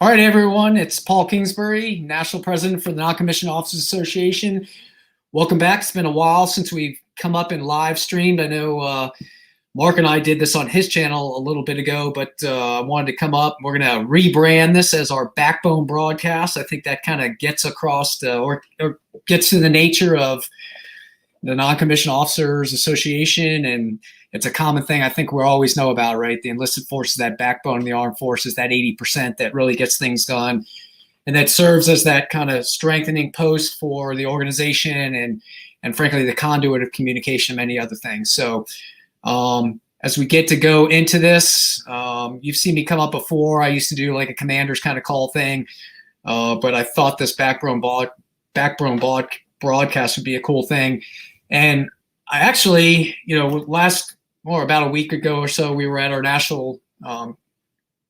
All right, everyone. It's Paul Kingsbury, National President for the Non-Commissioned Officers Association. Welcome back. It's been a while since we've come up and live streamed. I know Mark and I did this on his channel a little bit ago, but I wanted to come up. We're going to rebrand this as our Backbone broadcast. I think that kind of gets across or gets to the nature of the Non-Commissioned Officers Association, and it's a common thing I think we always know about, right? The enlisted forces, that backbone of the armed forces, that 80% that really gets things done, and that serves as that kind of strengthening post for the organization and frankly the conduit of communication and many other things. So as we get to go into this, you've seen me come up before. I used to do like a commander's kind of call thing, but I thought this backbone broadcast would be a cool thing. And I actually, about a week ago or so, we were at our national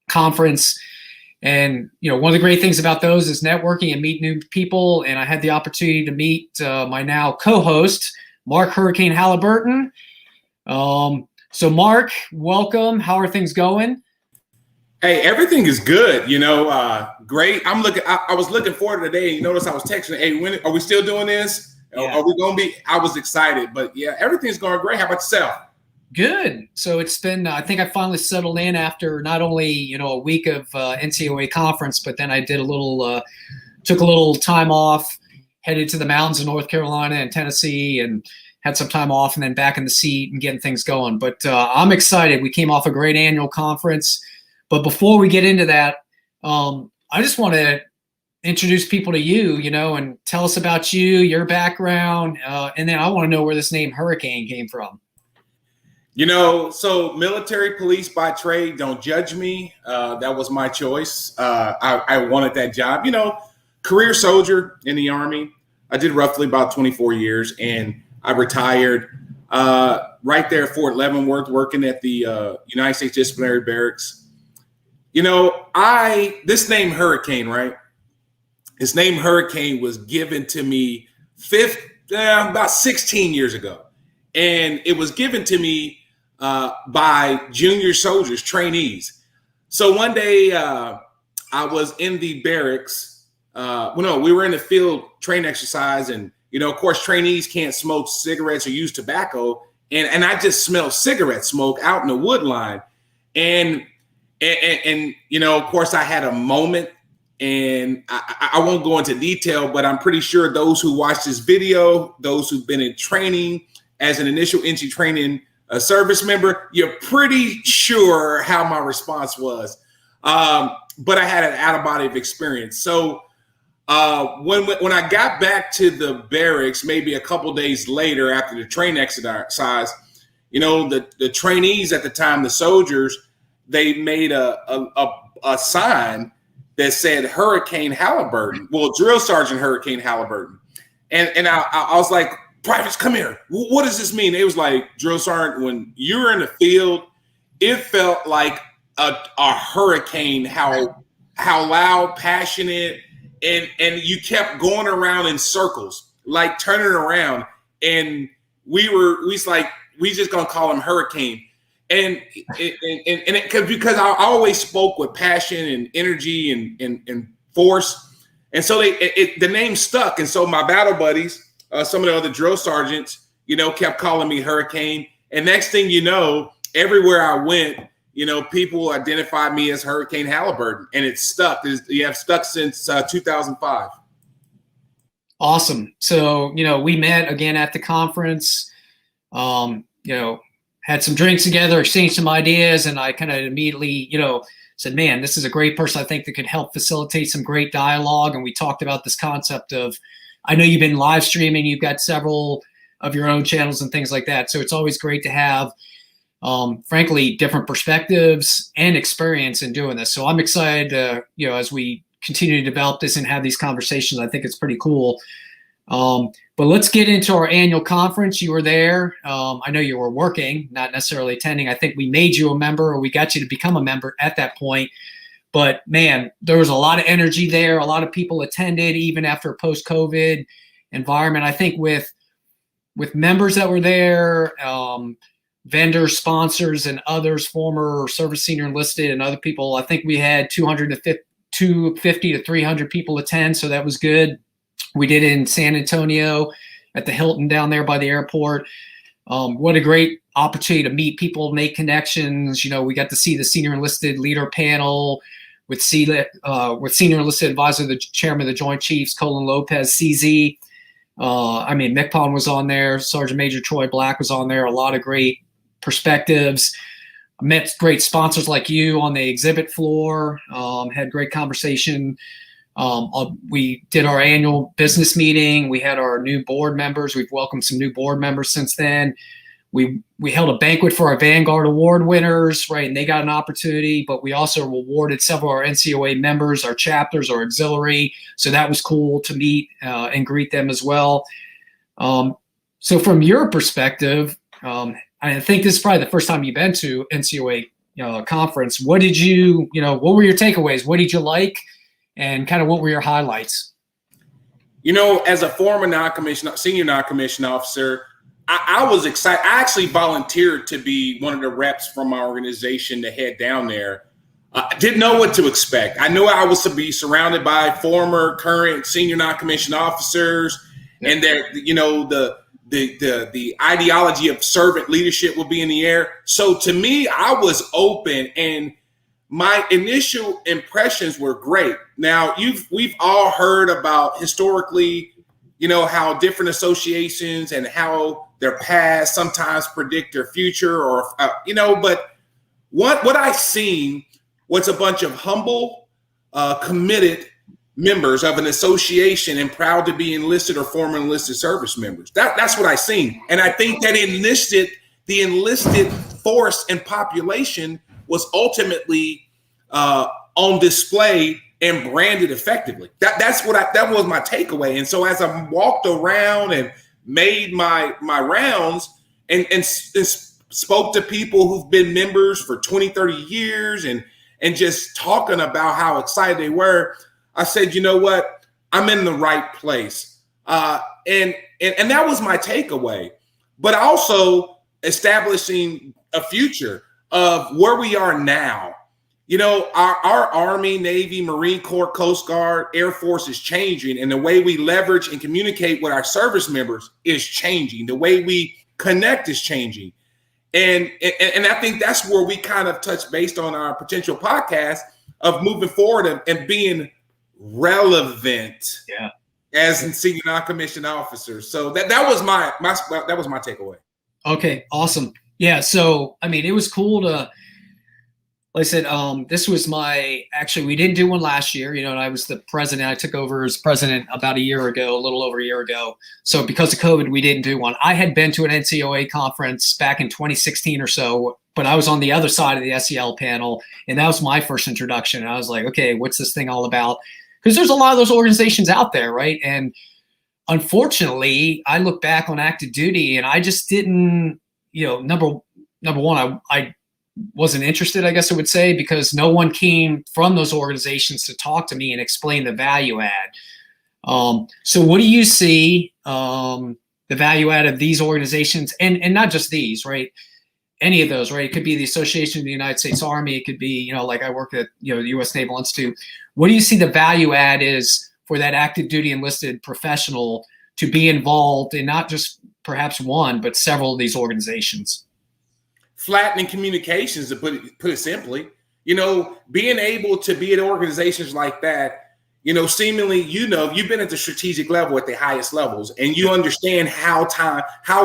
conference. And, one of the great things about those is networking and meet new people. And I had the opportunity to meet my now co-host, Mark Hurricane Halliburton. So Mark, welcome. How are things going? Hey, everything is good. Great. I was looking forward to today. You notice I was texting, hey, when are we still doing this? Yeah. Are we going to be? I was excited, but yeah, everything's going great. How about yourself? Good. So it's been, I think I finally settled in after not only, a week of NCOA conference, but then I did took a little time off, headed to the mountains of North Carolina and Tennessee, and had some time off, and then back in the seat and getting things going. But I'm excited. We came off a great annual conference. But before we get into that, I just want to introduce people to you, and tell us about you, your background, and then I want to know where this name Hurricane came from. So military police by trade, don't judge me. That was my choice. I wanted that job. Career soldier in the Army. I did roughly about 24 years, and I retired right there at Fort Leavenworth, working at the United States Disciplinary Barracks. This name Hurricane, right? His name Hurricane was given to me about 16 years ago. And it was given to me by junior soldiers, trainees. So one day I was in the barracks. We were in the field training exercise. And, of course, trainees can't smoke cigarettes or use tobacco. And I just smelled cigarette smoke out in the wood line. And of course, I had a moment. And I won't go into detail, but I'm pretty sure those who watch this video, those who've been in training as an initial entry training service member, you're pretty sure how my response was. But I had an out-of-body experience. So when I got back to the barracks, maybe a couple days later after the training exercise, the trainees at the time, the soldiers, they made a sign that said Hurricane Halliburton. Well, Drill Sergeant Hurricane Halliburton. And I was like, privates, come here. What does this mean? It was like, Drill Sergeant, when you were in the field, it felt like a hurricane, how loud, passionate, and you kept going around in circles, like turning around. And we just gonna call him Hurricane. And because I always spoke with passion and energy and force, and so the name stuck. And so my battle buddies, some of the other drill sergeants, kept calling me Hurricane. And next thing you know, everywhere I went, people identified me as Hurricane Halliburton, and it stuck. You have stuck since 2005. Awesome. So we met again at the conference. Had some drinks together, exchanged some ideas, and I kind of immediately, said, man, this is a great person I think that could help facilitate some great dialogue. And we talked about this concept of, I know you've been live streaming, you've got several of your own channels and things like that. So it's always great to have, frankly, different perspectives and experience in doing this. So I'm excited, as we continue to develop this and have these conversations. I think it's pretty cool. But let's get into our annual conference. You were there. I know you were working, not necessarily attending. I think we made you a member, or we got you to become a member at that point. But man, there was a lot of energy there. A lot of people attended, even after a post-COVID environment. I think with members that were there, vendors, sponsors, and others, former service senior enlisted and other people, I think we had 250 250 to 300 people attend, so that was good. We did it in San Antonio at the Hilton down there by the airport. What a great opportunity to meet people, make connections. We got to see the senior enlisted leader panel with senior enlisted advisor, the chairman of the Joint Chiefs, Colin Lopez, CZ. MCPON was on there. Sergeant Major Troy Black was on there. A lot of great perspectives. I met great sponsors like you on the exhibit floor. Had great conversation. We did our annual business meeting. We had our new board members. We've welcomed some new board members since then. We held a banquet for our Vanguard Award winners, right? And they got an opportunity, but we also rewarded several of our NCOA members, our chapters, our auxiliary. So that was cool to meet and greet them as well. So from your perspective, I think this is probably the first time you've been to NCOA conference. What were your takeaways? What did you like? And kind of what were your highlights? As a former senior non-commissioned officer, I was excited. I actually volunteered to be one of the reps from my organization to head down there. I didn't know what to expect. I knew I was to be surrounded by former, current senior non-commissioned officers, and the ideology of servant leadership will be in the air. So to me, I was open, and my initial impressions were great. Now, we've all heard about historically, how different associations and how their past sometimes predict their future, but what I seen was a bunch of humble, committed members of an association and proud to be enlisted or former enlisted service members. That's what I seen. And I think that the enlisted force and population was ultimately on display and branded effectively. That was my takeaway. And so as I walked around and made my rounds and spoke to people who've been members for 20, 30 years and just talking about how excited they were, I said, you know what? I'm in the right place. And that was my takeaway. But also establishing a future of where we are now. Our Army, Navy, Marine Corps, Coast Guard, Air Force is changing, and the way we leverage and communicate with our service members is changing. The way we connect is changing. And I think that's where we kind of touch based on our potential podcast of moving forward and being relevant as in senior non-commissioned officers. So that was my takeaway. Okay, awesome. Yeah, so it was cool to, like I said, this was we didn't do one last year, and I was the president. I took over as president about a little over a year ago. So because of COVID, we didn't do one. I had been to an NCOA conference back in 2016 or so, but I was on the other side of the SEL panel, and that was my first introduction. And I was like, okay, what's this thing all about? Because there's a lot of those organizations out there, right? And unfortunately, I look back on active duty, and I just didn't, number one, I wasn't interested, I guess I would say, because no one came from those organizations to talk to me and explain the value add. So what do you see the value add of these organizations, and not just these, right? Any of those, right? It could be the Association of the United States Army. It could be, like I work at, the U.S. Naval Institute. What do you see the value add is for that active duty enlisted professional to be involved in not just perhaps one, but several of these organizations? Flattening communications, to put it simply, being able to be at organizations like that, seemingly, you've been at the strategic level at the highest levels, and you understand how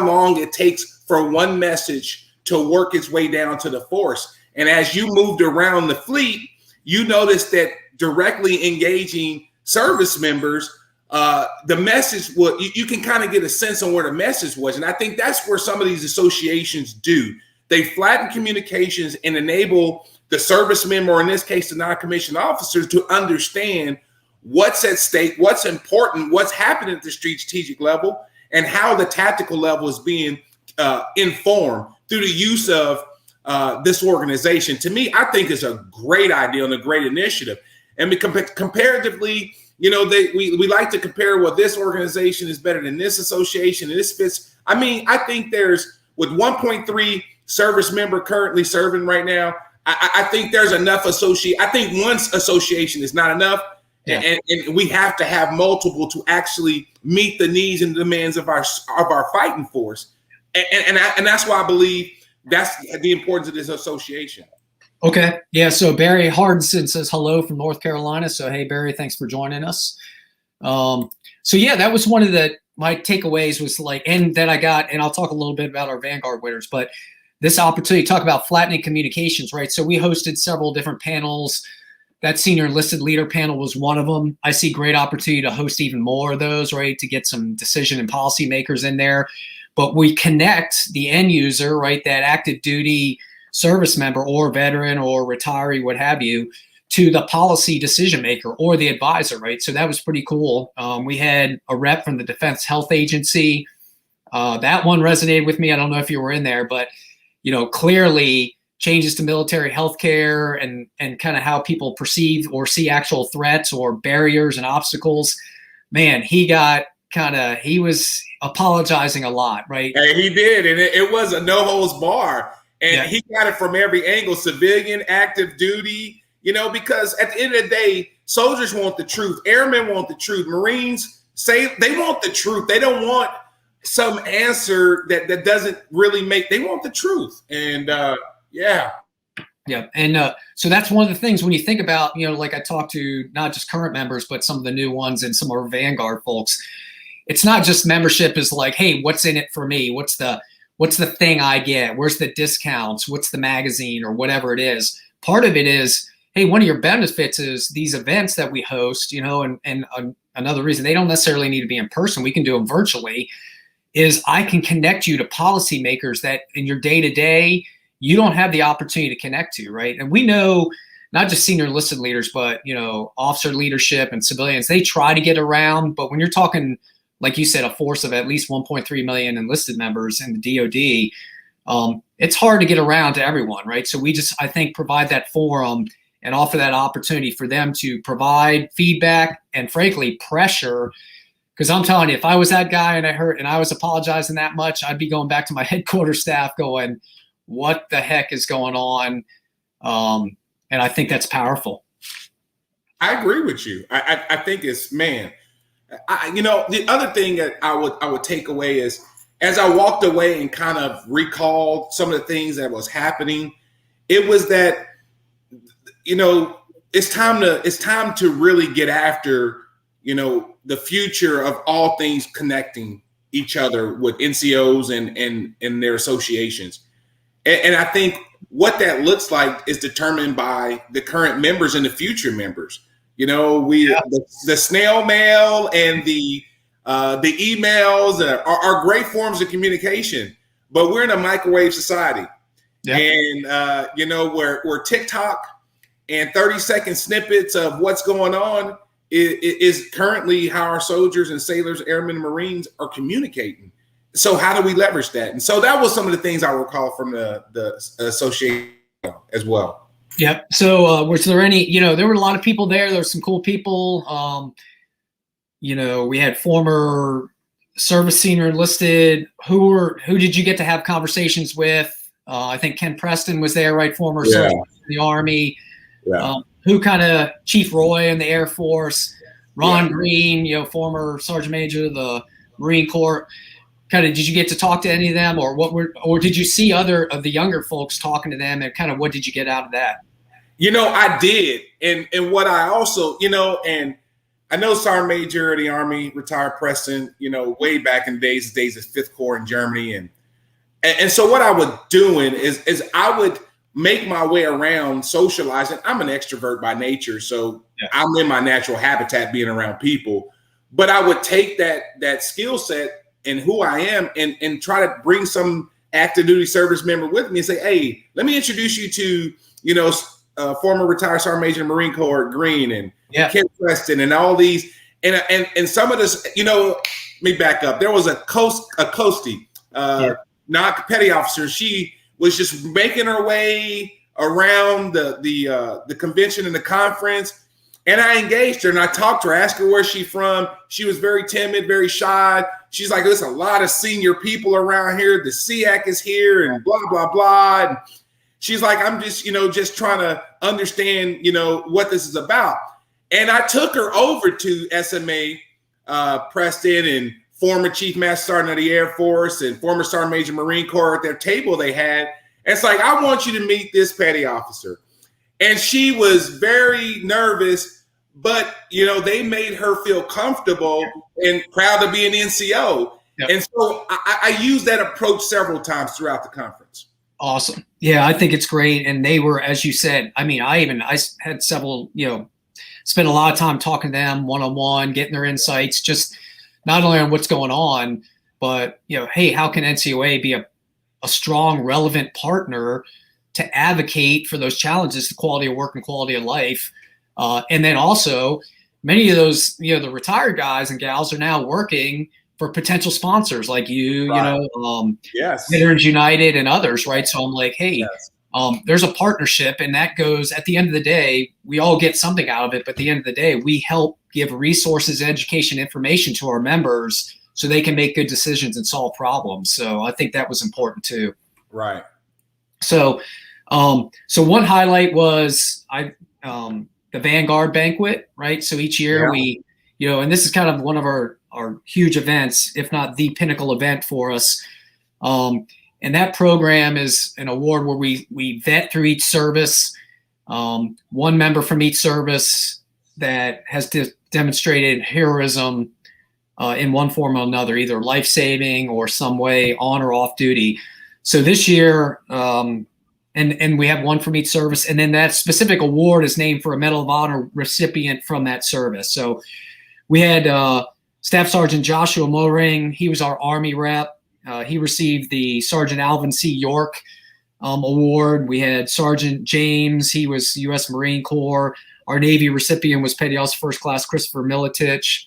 long it takes for one message to work its way down to the force. And as you moved around the fleet, you noticed that directly engaging service members, the message you can kind of get a sense on where the message was. And I think that's where some of these associations do. They flatten communications and enable the service member, or in this case, the non-commissioned officers, to understand what's at stake, what's important, what's happening at the strategic level, and how the tactical level is being informed through the use of this organization. To me, I think it's a great idea and a great initiative. And comparatively, we like to compare, well, this organization is better than this association, and this fits. I think there's, with 1.3 service member currently serving right now, I think there's enough I think one association is not enough. Yeah. And we have to have multiple to actually meet the needs and demands of our fighting force. And that's why I believe that's the importance of this association. Okay. Yeah. So Barry Hardison says hello from North Carolina. So, hey, Barry, thanks for joining us. So yeah, that was one of my takeaways was like, and then I got, and I'll talk a little bit about our Vanguard winners, but this opportunity to talk about flattening communications, right? So we hosted several different panels. That senior enlisted leader panel was one of them. I see great opportunity to host even more of those, right? To get some decision and policy makers in there. But we connect the end user, right? That active duty service member or veteran or retiree, what have you, to the policy decision maker or the advisor, right? So that was pretty cool. We had a rep from the Defense Health Agency. That one resonated with me. I don't know if you were in there, but clearly changes to military healthcare and kind of how people perceive or see actual threats or barriers and obstacles. Man, he was apologizing a lot, right? And he did, and it was a no holds bar, and he got it from every angle: civilian, active duty. Because at the end of the day, soldiers want the truth, airmen want the truth, Marines say they want the truth. They don't want some answer that doesn't really they want the truth. And yeah. And so that's one of the things when you think about, like I talked to not just current members, but some of the new ones and some of our Vanguard folks. It's not just membership is like, hey, what's in it for me? What's the thing I get? Where's the discounts? What's the magazine or whatever it is? Part of it is, hey, one of your benefits is these events that we host, and another reason they don't necessarily need to be in person. We can do them virtually. Is I can connect you to policymakers that in your day-to-day, you don't have the opportunity to connect to, right? And we know not just senior enlisted leaders, but, officer leadership and civilians, they try to get around. But when you're talking, like you said, a force of at least 1.3 million enlisted members in the DOD, it's hard to get around to everyone, right? So we just, I think, provide that forum and offer that opportunity for them to provide feedback and, frankly, pressure. Because I'm telling you, if I was that guy and I was apologizing that much, I'd be going back to my headquarters staff going, what the heck is going on? And I think that's powerful. I agree with you. I think it's, man, the other thing that I would take away is, as I walked away and kind of recalled some of the things that was happening, it was that, it's time to really get after, the future of all things connecting each other with NCOs and their associations. And I think what that looks like is determined by the current members and the future members. The snail mail and the emails are great forms of communication, but we're in a microwave society. Yeah. And, where TikTok and 30-second snippets of what's going on is currently how our soldiers and sailors, airmen, and Marines are communicating. So how do we leverage that? And so that was some of the things I recall from the association as well. Yeah. So was there any, there were a lot of people there. There were some cool people. We had former service senior enlisted. Who did you get to have conversations with? I think Ken Preston was there, right? Former sergeant in the Army. Yeah. Who kind of Chief Roy in the Air Force, Ron Green, former Sergeant Major of the Marine Corps. Kind of, did you get to talk to any of them, or did you see other of the younger folks talking to them, and kind of what did you get out of that? I did, and what I also, and I know Sergeant Major of the Army, retired Preston, way back in the days of Fifth Corps in Germany, and so what I was doing is I would make my way around socializing. I'm an extrovert by nature, so I'm in my natural habitat being around people. But I would take that skill set and who I am and try to bring some active duty service member with me and say, hey, let me introduce you to, former retired Sergeant Major in the Marine Corps, Green, and Ken Preston, and all these. And some of this, let me back up. There was a Coastie, not petty officer. She was just making her way around the convention and the conference. And I engaged her and I talked to her, asked her where she's from. She was very timid, very shy. She's like, there's a lot of senior people around here. The SEAC is here and blah, blah, blah. She's like, I'm just, just trying to understand, what this is about. And I took her over to SMA Preston and former Chief Master Sergeant of the Air Force and former Sergeant Major Marine Corps at their table they had. And it's like, I want you to meet this petty officer. And she was very nervous, but, they made her feel comfortable and proud to be an NCO. Yep. And so I used that approach several times throughout the conference. Awesome. Yeah, I think it's great. And they were, as you said, I mean, I had several, spent a lot of time talking to them one-on-one, getting their insights, just not only on what's going on, but, hey, how can NCOA be a strong, relevant partner to advocate for those challenges, the quality of work and quality of life. And then also many of those, the retired guys and gals are now working for potential sponsors like you, right. Yes. Veterans United and others, right? So I'm like, hey, yes. There's a partnership, and that goes, at the end of the day, we all get something out of it, but at the end of the day, we help give resources, education, information to our members so they can make good decisions and solve problems. So I think that was important too. Right. So, so one highlight was the Vanguard banquet, right? So each year we, and this is kind of one of our huge events, if not the pinnacle event for us. And that program is an award where we vet through each service, one member from each service that has demonstrated heroism in one form or another, either life-saving or some way on or off duty. So this year, and we have one from each service, and then that specific award is named for a Medal of Honor recipient from that service. So we had Staff Sergeant Joshua Moring. He was our Army rep. He received the Sergeant Alvin C. York Award. We had Sergeant James. He was U.S. Marine Corps. Our Navy recipient was Petty Officer First Class Christopher Militich.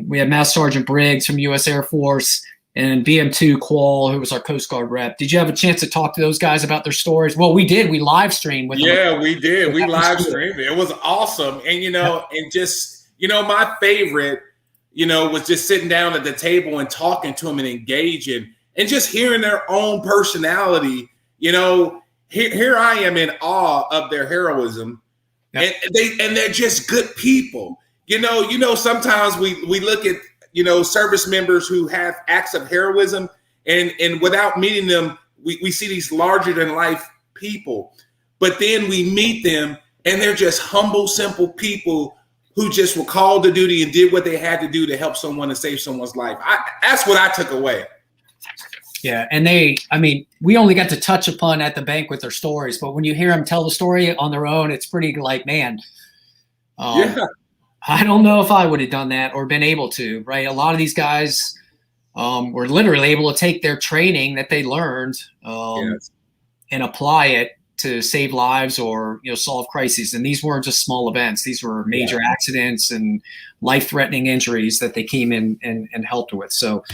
We had Master Sergeant Briggs from U.S. Air Force, and BM2 Qual, who was our Coast Guard rep. Did you have a chance to talk to those guys about their stories? Well, we did. We live streamed with them. Yeah, we did. We live streamed it. It was awesome. And, and just, my favorite, was just sitting down at the table and talking to them and engaging and just hearing their own personality. Here I am in awe of their heroism. Yep. And they're just good people. Sometimes we look at, service members who have acts of heroism, and without meeting them, we see these larger than life people. But then we meet them and they're just humble, simple people who just were called to duty and did what they had to do to help someone and save someone's life. That's what I took away. Yeah. And we only got to touch upon at the banquet their stories, but when you hear them tell the story on their own, it's pretty like, man, I don't know if I would have done that or been able to, right? A lot of these guys were literally able to take their training that they learned and apply it to save lives or, solve crises. And these weren't just small events. These were major accidents and life-threatening injuries that they came in and helped with. So,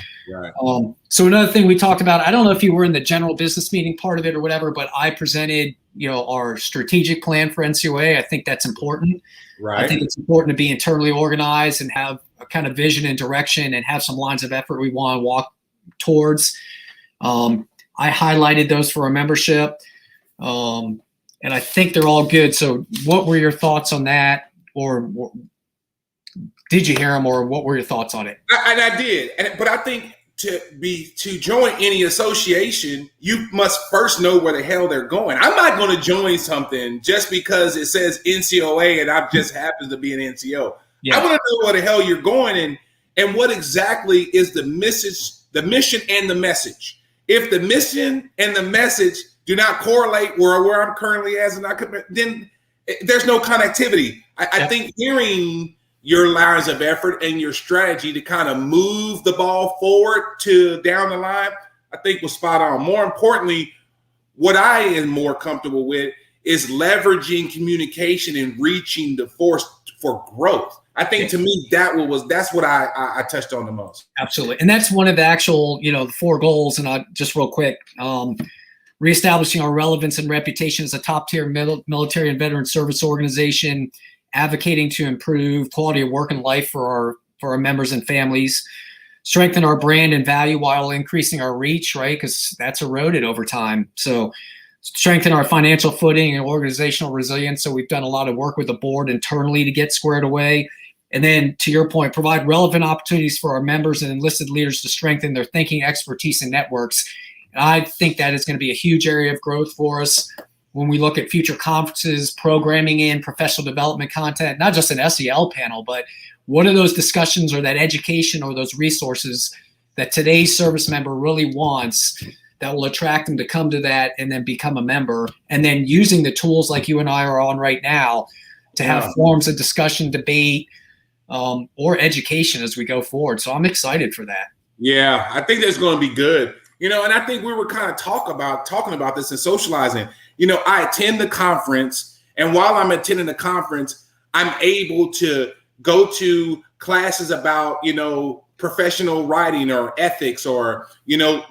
so another thing we talked about, I don't know if you were in the general business meeting part of it or whatever, but I presented, our strategic plan for NCOA. I think that's important. Right. I think it's important to be internally organized and have a kind of vision and direction and have some lines of effort we want to walk towards. I highlighted those for our membership. And I think they're all good. So what were your thoughts on that? Or did you hear them, or what were your thoughts on it? I did. But I think to join any association, you must first know where the hell they're going. I'm not going to join something just because it says NCOA and I just happen to be an NCO. Yeah. I want to know where the hell you're going and what exactly is the mission and the message. If the mission and the message do not correlate where I'm currently as, then there's no connectivity. I think hearing your lines of effort and your strategy to kind of move the ball forward to down the line, I think was spot on. More importantly, what I am more comfortable with is leveraging communication and reaching the force for growth. I think to me that's what I touched on the most. Absolutely. And that's one of the actual, the 4 goals. And I just real quick, reestablishing our relevance and reputation as a top-tier military and veteran service organization, advocating to improve quality of work and life for our members and families, strengthen our brand and value while increasing our reach, right? Because that's eroded over time. So strengthen our financial footing and organizational resilience. So we've done a lot of work with the board internally to get squared away. And then, to your point, provide relevant opportunities for our members and enlisted leaders to strengthen their thinking, expertise, and networks. And I think that is going to be a huge area of growth for us when we look at future conferences, programming in professional development content, not just an SEL panel, but what are those discussions or that education or those resources that today's service member really wants that will attract them to come to that and then become a member, and then using the tools like you and I are on right now to have forums of discussion, debate, or education as we go forward. So I'm excited for that. Yeah, I think that's going to be good. And I think we were kind of talking about this and socializing. I attend the conference, and while I'm attending the conference, I'm able to go to classes about, professional writing or ethics or,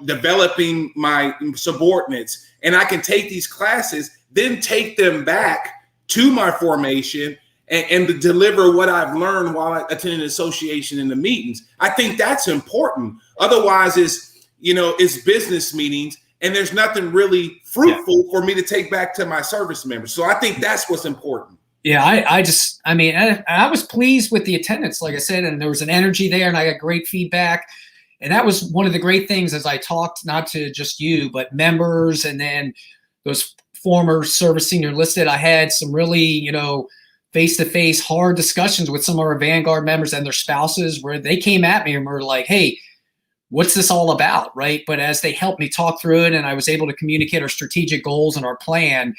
developing my subordinates. And I can take these classes, then take them back to my formation and to deliver what I've learned while attending the association in the meetings. I think that's important. Otherwise, it's business meetings, and there's nothing really fruitful for me to take back to my service members. So I think that's what's important. Yeah, I was pleased with the attendance, like I said, and there was an energy there, and I got great feedback. And that was one of the great things as I talked, not to just you, but members, and then those former service senior enlisted. I had some really, face-to-face hard discussions with some of our Vanguard members and their spouses where they came at me and were like, hey, what's this all about, right? But as they helped me talk through it and I was able to communicate our strategic goals and our plan,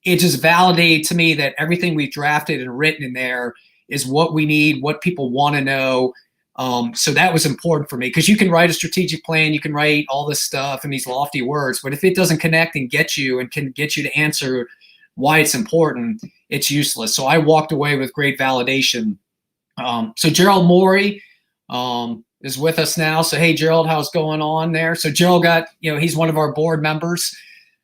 it just validated to me that everything we've drafted and written in there is what we need, what people want to know. So that was important for me, because you can write a strategic plan, you can write all this stuff and these lofty words, but if it doesn't connect and get you and can get you to answer why it's important, it's useless. So I walked away with great validation. So Gerald Morey is with us now. So, hey, Gerald, how's going on there? So Gerald he's one of our board members.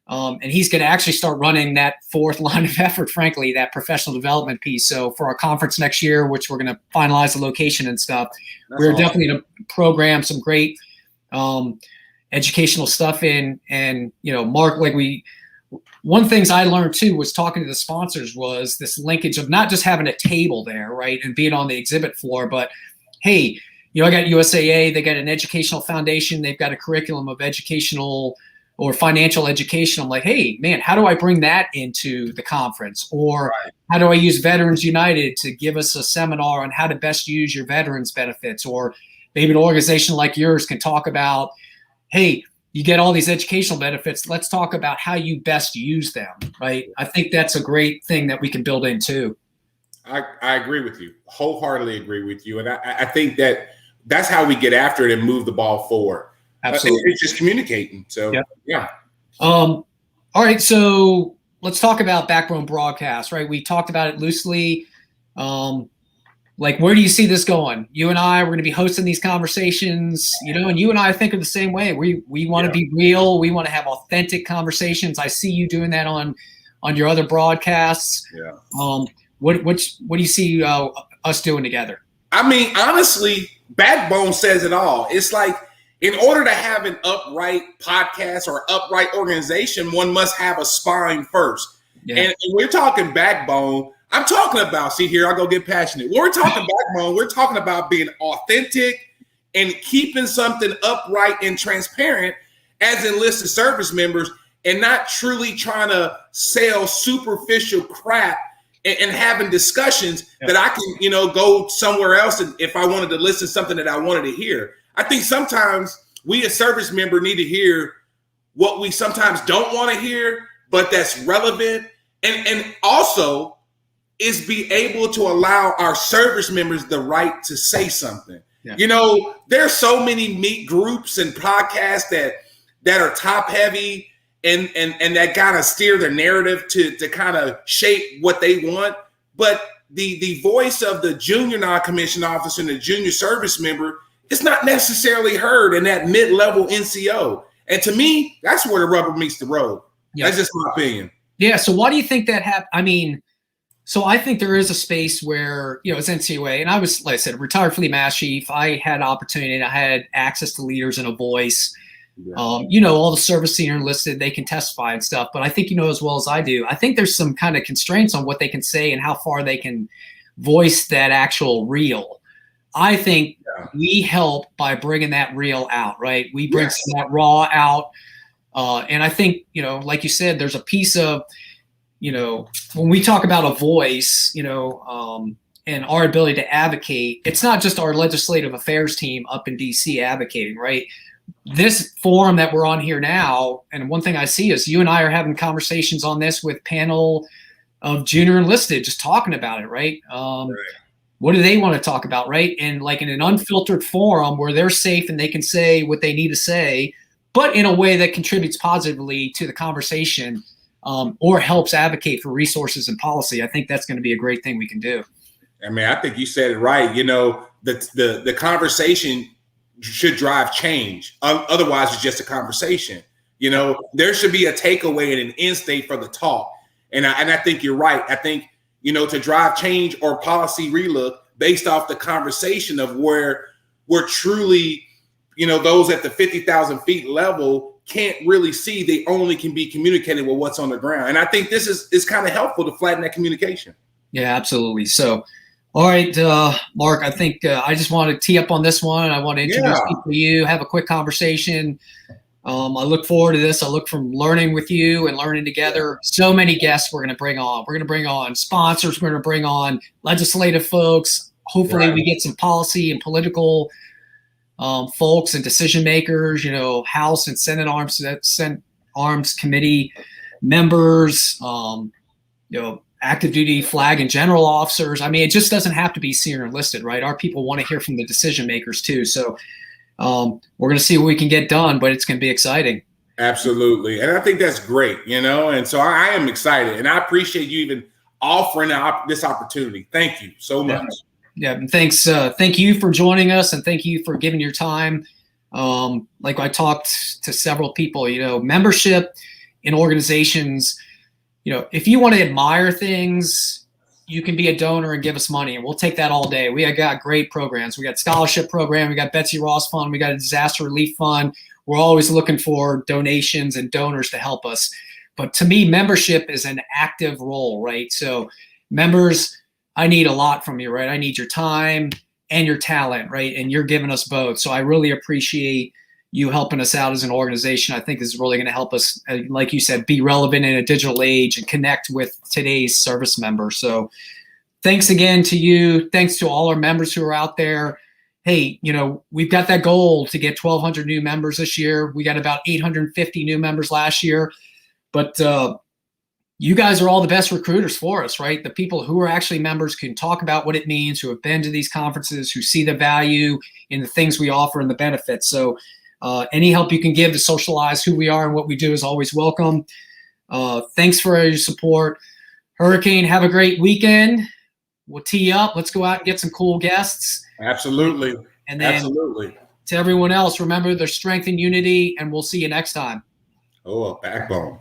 And he's going to actually start running that fourth line of effort, frankly, that professional development piece. So for our conference next year, which we're going to finalize the location and stuff, we're definitely going to program some great educational stuff in. And, Mark, one of the things I learned too was talking to the sponsors was this linkage of not just having a table there, right, and being on the exhibit floor, but hey, I got USAA, they got an educational foundation, they've got a curriculum of educational or financial education. I'm like, hey, man, how do I bring that into the conference? Or how do I use Veterans United to give us a seminar on how to best use your veterans benefits? Or maybe an organization like yours can talk about, hey, you get all these educational benefits. Let's talk about how you best use them, right? I think that's a great thing that we can build in too. I agree with you, wholeheartedly agree with you. And I think that's how we get after it and move the ball forward. Absolutely. It's just communicating. So, yeah. All right. So let's talk about Backbone Broadcast, right? We talked about it loosely. Where do you see this going? You and I, we're going to be hosting these conversations, and you and I think of the same way. We want to be real. We want to have authentic conversations. I see you doing that on your other broadcasts. Yeah. What do you see us doing together? I mean, honestly, Backbone says it all. It's like, in order to have an upright podcast or upright organization, one must have a spine first. Yeah. And we're talking Backbone. I'm talking about, see here, I go get passionate. When we're talking Backbone, we're talking about being authentic and keeping something upright and transparent as enlisted service members, and not truly trying to sell superficial crap and having discussions that I can, go somewhere else and if I wanted to listen to something that I wanted to hear. I think sometimes we as service member need to hear what we sometimes don't want to hear, but that's relevant. And also is be able to allow our service members the right to say something. Yeah. There's so many meet groups and podcasts that are top heavy and that kind of steer their narrative to kind of shape what they want. But the voice of the junior non-commissioned officer and the junior service member, it's not necessarily heard in that mid-level NCO. And to me, that's where the rubber meets the road. Yeah. That's just my opinion. Yeah. So why do you think that happened? I mean, so I think there is a space where, as NCOA, and I was, like I said, retired fleet master chief. I had opportunity and I had access to leaders and a voice. Yeah. All the service senior enlisted, they can testify and stuff. But I think as well as I do, I think there's some kind of constraints on what they can say and how far they can voice that actual reel. I think we help by bringing that reel out, right? We bring some of that raw out. And I think, like you said, there's a piece of, when we talk about a voice, and our ability to advocate, it's not just our legislative affairs team up in DC advocating, right? This forum that we're on here now, and one thing I see is you and I are having conversations on this with panel of junior enlisted, just talking about it, right? What do they want to talk about, right? And like in an unfiltered forum where they're safe and they can say what they need to say, but in a way that contributes positively to the conversation, or helps advocate for resources and policy. I think that's going to be a great thing we can do. I mean, I think you said it right. The conversation should drive change. Otherwise, it's just a conversation. There should be a takeaway and an end state for the talk. And I think you're right. I think, to drive change or policy relook based off the conversation of where we're truly, those at the 50,000 feet level can't really see. They only can be communicating with what's on the ground. And I think this is kind of helpful to flatten that communication. Yeah, absolutely. So, all right, Mark, I think I just want to tee up on this one. I want to introduce people to you, have a quick conversation. I look forward to this. I look from learning with you and learning together. So many guests we're going to bring on. We're going to bring on sponsors. We're going to bring on legislative folks. Hopefully we get some policy and political folks and decision makers, House and Senate Arms Committee members, active duty flag and general officers. I mean, it just doesn't have to be senior enlisted, right? Our people want to hear from the decision makers too. So we're going to see what we can get done, but it's going to be exciting. Absolutely. And I think that's great, and so I am excited, and I appreciate you even offering this opportunity. Thank you so much. Yeah. And thanks. Thank you for joining us, and thank you for giving your time. Like I talked to several people, membership in organizations, if you want to admire things, you can be a donor and give us money, and we'll take that all day. We have got great programs. We got scholarship program. We got Betsy Ross Fund. We got a disaster relief fund. We're always looking for donations and donors to help us. But to me, membership is an active role, right? So members, I need a lot from you, right? I need your time and your talent, right? And you're giving us both. So I really appreciate you helping us out as an organization. I think this is really going to help us, like you said, be relevant in a digital age and connect with today's service members. So thanks again to you. Thanks to all our members who are out there. Hey, we've got that goal to get 1,200 new members this year. We got about 850 new members last year. But you guys are all the best recruiters for us, right? The people who are actually members can talk about what it means, who have been to these conferences, who see the value in the things we offer and the benefits. So any help you can give to socialize who we are and what we do is always welcome. Thanks for your support. Hurricane, have a great weekend. We'll tee up. Let's go out and get some cool guests. Absolutely. And then absolutely. To everyone else, remember there's strength in unity, and we'll see you next time. Oh, a backbone.